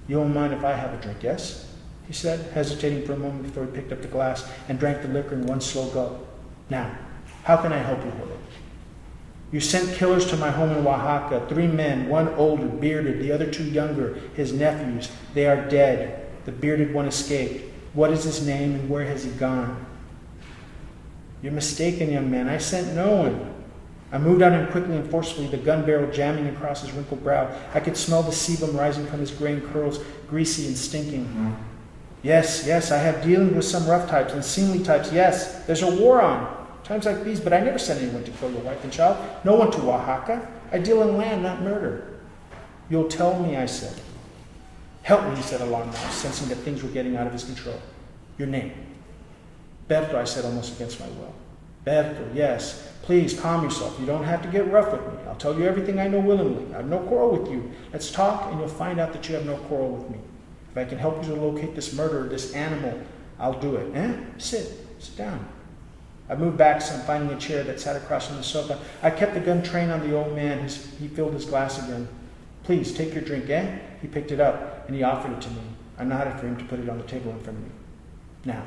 You won't mind if I have a drink, yes? He said, hesitating for a moment before he picked up the glass and drank the liquor in one slow gulp. Now, how can I help you, Jorge? You sent killers to my home in Oaxaca, 3 men, one older, bearded, the other 2 younger, his nephews. They are dead. The bearded one escaped. What is his name and where has he gone? You're mistaken, young man. I sent no one. I moved on him quickly and forcefully, the gun barrel jamming across his wrinkled brow. I could smell the sebum rising from his graying curls, greasy and stinking. Yes, I have dealings with some rough types, unseemly types. Yes, there's a war on. Times like these, but I never sent anyone to kill your wife and child. No one to Oaxaca. I deal in land, not murder. You'll tell me, I said. Help me, he said, alarmed now, sensing that things were getting out of his control. Your name? Berto, I said, almost against my will. Berto, yes. Please, calm yourself. You don't have to get rough with me. I'll tell you everything I know willingly. I have no quarrel with you. Let's talk, and you'll find out that you have no quarrel with me. If I can help you to locate this murderer, this animal, I'll do it. Sit down. I moved back some, finding a chair that sat across from the sofa. I kept the gun trained on the old man. He filled his glass again. Please, take your drink, He picked it up, and he offered it to me. I nodded for him to put it on the table in front of me. Now,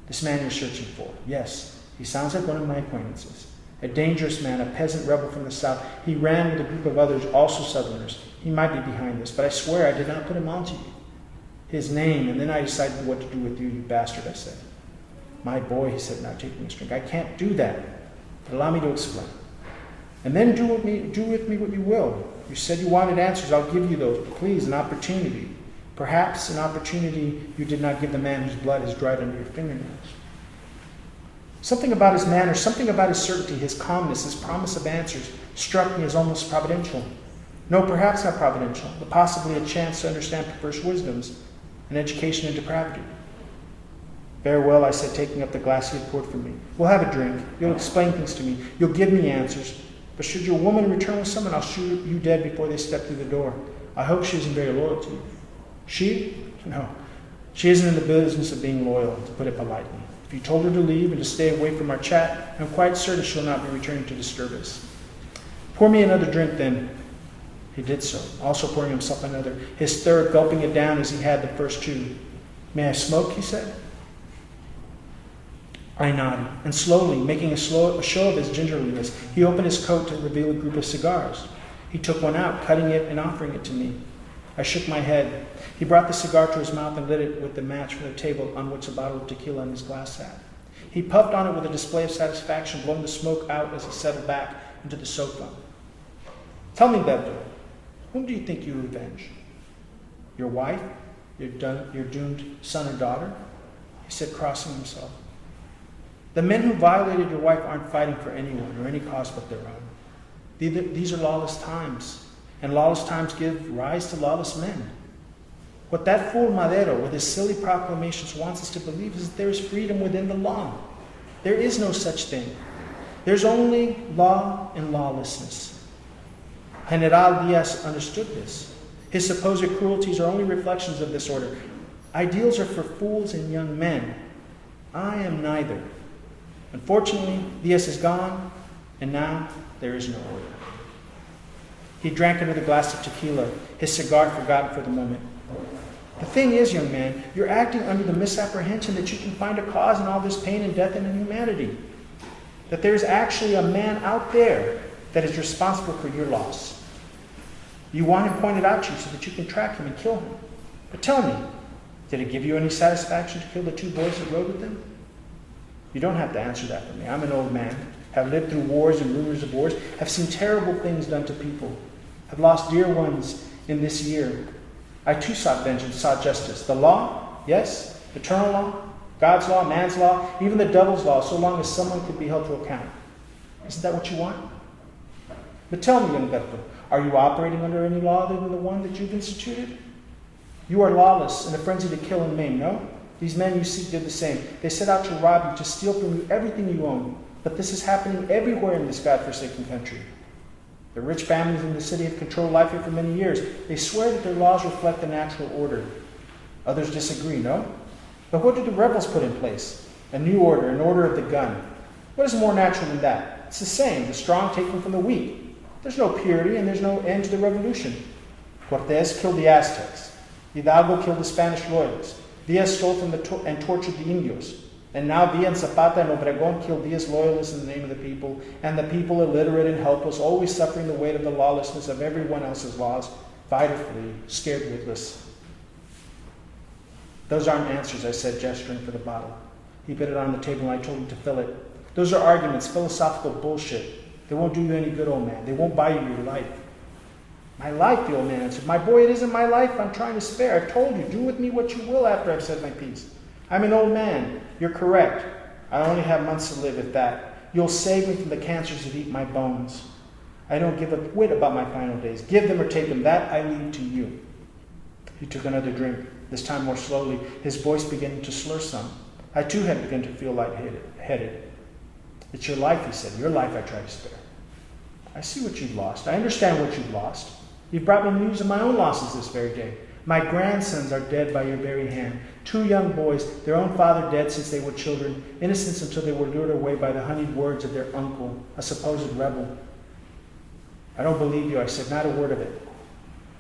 this man you're searching for. Yes, he sounds like one of my acquaintances. A dangerous man, a peasant rebel from the south. He ran with a group of others, also Southerners. He might be behind this, but I swear I did not put him onto you. His name, and then I decided what to do with you, you bastard, I said. My boy, he said, now taking his drink. I can't do that. But allow me to explain. And then do with me what you will. You said you wanted answers. I'll give you those. But please, an opportunity. Perhaps an opportunity you did not give the man whose blood has dried under your fingernails. Something about his manner, something about his certainty, his calmness, his promise of answers struck me as almost providential. No, perhaps not providential, but possibly a chance to understand perverse wisdoms, an education in depravity. Very well, I said, taking up the glass he had poured for me. We'll have a drink. You'll explain things to me. You'll give me answers. But should your woman return with someone, I'll shoot you dead before they step through the door. I hope she isn't very loyal to you. She? No. She isn't in the business of being loyal, to put it politely. If you told her to leave and to stay away from our chat, I'm quite certain she'll not be returning to disturb us. Pour me another drink, then. He did so, also pouring himself another, his third, gulping it down as he had the first 2. May I smoke, he said. I nodded, and slowly, making a show of his gingerliness, he opened his coat to reveal a group of cigars. He took one out, cutting it and offering it to me. I shook my head. He brought the cigar to his mouth and lit it with the match from the table on which a bottle of tequila in his glass sat. He puffed on it with a display of satisfaction, blowing the smoke out as he settled back into the sofa. Tell me, Berto, whom do you think you avenge? Your wife? Your doomed son or daughter? He said, crossing himself. The men who violated your wife aren't fighting for anyone or any cause but their own. These are lawless times, and lawless times give rise to lawless men. What that fool Madero, with his silly proclamations, wants us to believe is that there is freedom within the law. There is no such thing. There's only law and lawlessness. General Diaz understood this. His supposed cruelties are only reflections of this order. Ideals are for fools and young men. I am neither. Unfortunately, Diaz is gone, and now there is no order. He drank another glass of tequila, his cigar forgotten for the moment. The thing is, young man, you're acting under the misapprehension that you can find a cause in all this pain and death and inhumanity. That there is actually a man out there that is responsible for your loss. You want him pointed out to you so that you can track him and kill him. But tell me, did it give you any satisfaction to kill the 2 boys that rode with him? You don't have to answer that for me. I'm an old man, have lived through wars and rumors of wars, have seen terrible things done to people, have lost dear ones in this year. I too sought vengeance, sought justice. The law, yes, eternal law, God's law, man's law, even the devil's law, so long as someone could be held to account. Isn't that what you want? But tell me, young Berto, are you operating under any law other than the one that you've instituted? You are lawless and a frenzy to kill and maim, no? These men you seek did the same. They set out to rob you, to steal from you everything you own. But this is happening everywhere in this godforsaken country. The rich families in the city have controlled life here for many years. They swear that their laws reflect the natural order. Others disagree, no? But what did the rebels put in place? A new order, an order of the gun. What is more natural than that? It's the same, the strong taking from the weak. There's no purity and there's no end to the revolution. Cortés killed the Aztecs. Hidalgo killed the Spanish loyalists. Diaz stole from and tortured the Indios. And now Villa and Zapata and Obregón killed Diaz loyalists in the name of the people, and the people, illiterate and helpless, always suffering the weight of the lawlessness of everyone else's laws, fight or flee, scared witless. Those aren't answers, I said, gesturing for the bottle. He put it on the table and I told him to fill it. Those are arguments, philosophical bullshit. They won't do you any good, old man. They won't buy you your life. My life, the old man answered. My boy, it isn't my life I'm trying to spare. I've told you, do with me what you will after I've said my piece. I'm an old man. You're correct. I only have months to live at that. You'll save me from the cancers that eat my bones. I don't give a whit about my final days. Give them or take them. That I leave to you. He took another drink, this time more slowly, his voice beginning to slur some. I too had begun to feel lightheaded. It's your life, he said. Your life I try to spare. I see what you've lost. I understand what you've lost. You've brought me news of my own losses this very day. My grandsons are dead by your very hand. 2 young boys, their own father dead since they were children, innocents until they were lured away by the honeyed words of their uncle, a supposed rebel. I don't believe you, I said, not a word of it.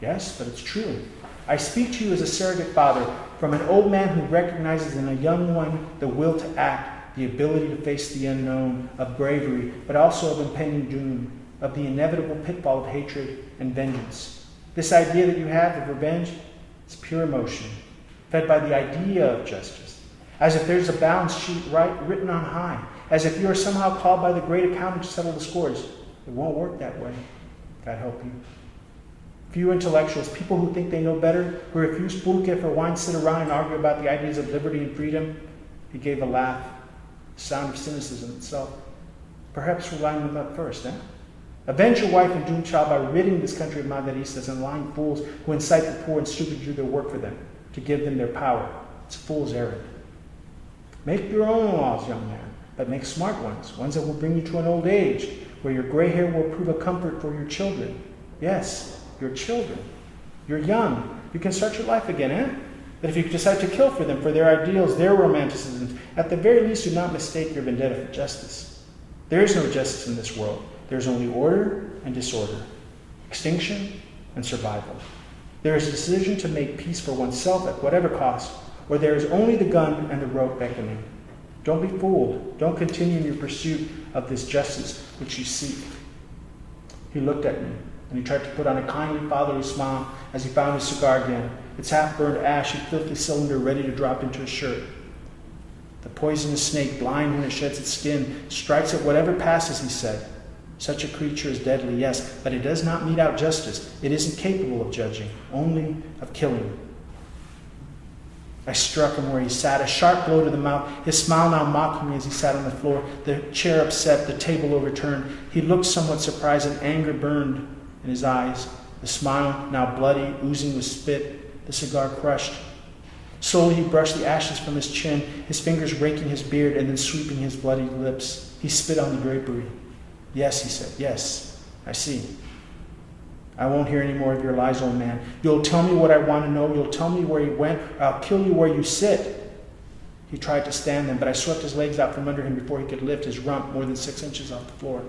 Yes, but it's true. I speak to you as a surrogate father, from an old man who recognizes in a young one the will to act, the ability to face the unknown, of bravery, but also of impending doom, of the inevitable pitfall of hatred and vengeance. This idea that you have of revenge, it's pure emotion, fed by the idea of justice, as if there's a balance sheet written on high, as if you are somehow called by the great accountant to settle the scores. It won't work that way. God help you. Few intellectuals, people who think they know better, who refuse pulque for wine, sit around and argue about the ideas of liberty and freedom. He gave a laugh, the sound of cynicism itself. Perhaps we'll line them up first, eh? Avenge your wife and doomed child by ridding this country of Maderistas and lying fools who incite the poor and stupid to do their work for them, to give them their power. It's a fool's errand. Make your own laws, young man, but make smart ones that will bring you to an old age, where your gray hair will prove a comfort for your children. Yes, your children. You're young. You can start your life again, eh? But if you decide to kill for them, for their ideals, their romanticisms, at the very least do not mistake your vendetta for justice. There is no justice in this world. There is only order and disorder, extinction and survival. There is a decision to make peace for oneself at whatever cost, or there is only the gun and the rope beckoning. Don't be fooled. Don't continue in your pursuit of this justice which you seek. He looked at me, and he tried to put on a kindly fatherly smile as he found his cigar again, its half-burned ashy, filthy cylinder ready to drop into his shirt. The poisonous snake, blind when it sheds its skin, strikes at whatever passes, he said. Such a creature is deadly, yes, but it does not mete out justice. It isn't capable of judging, only of killing. I struck him where he sat, a sharp blow to the mouth, his smile now mocking me as he sat on the floor, the chair upset, the table overturned. He looked somewhat surprised, and anger burned in his eyes. The smile, now bloody, oozing with spit, the cigar crushed. Slowly he brushed the ashes from his chin, his fingers raking his beard and then sweeping his bloody lips. He spit on the drapery. Yes, he said, yes, I see. I won't hear any more of your lies, old man. You'll tell me what I want to know. You'll tell me where he went, or I'll kill you where you sit. He tried to stand then, but I swept his legs out from under him before he could lift his rump more than 6 inches off the floor.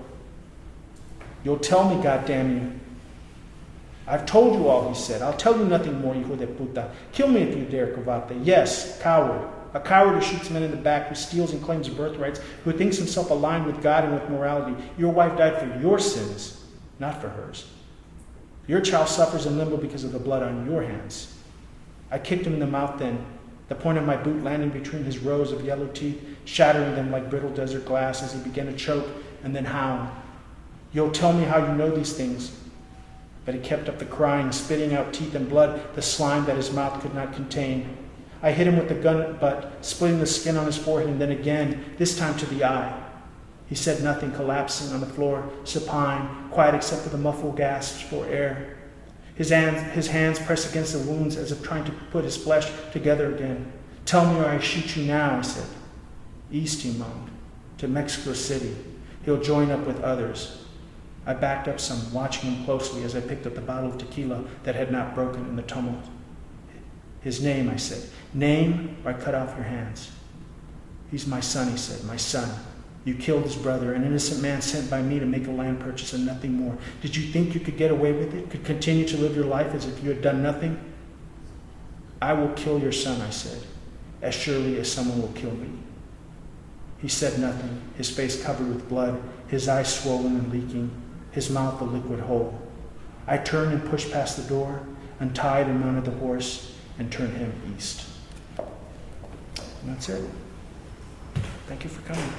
You'll tell me, goddamn you. I've told you all, he said. I'll tell you nothing more, hijo de puta. Kill me if you dare, cobarde. Yes, coward. A coward who shoots men in the back, who steals and claims birthrights, who thinks himself aligned with God and with morality. Your wife died for your sins, not for hers. Your child suffers in limbo because of the blood on your hands. I kicked him in the mouth then, the point of my boot landing between his rows of yellow teeth, shattering them like brittle desert glass as he began to choke and then howl. You'll tell me how you know these things. But he kept up the crying, spitting out teeth and blood, the slime that his mouth could not contain. I hit him with the gun butt, splitting the skin on his forehead, and then again, this time to the eye. He said nothing, collapsing on the floor, supine, quiet except for the muffled gasps for air. His hands pressed against the wounds as if trying to put his flesh together again. Tell me or I shoot you now, I said. East, he moaned, to Mexico City. He'll join up with others. I backed up some, watching him closely as I picked up the bottle of tequila that had not broken in the tumult. His name, I said. Name or I cut off your hands. He's my son, he said, my son. You killed his brother, an innocent man sent by me to make a land purchase and nothing more. Did you think you could get away with it? Could continue to live your life as if you had done nothing? I will kill your son, I said, as surely as someone will kill me. He said nothing, his face covered with blood, his eyes swollen and leaking, his mouth a liquid hole. I turned and pushed past the door, untied and mounted the horse, and turned him east. And that's it. Thank you for coming.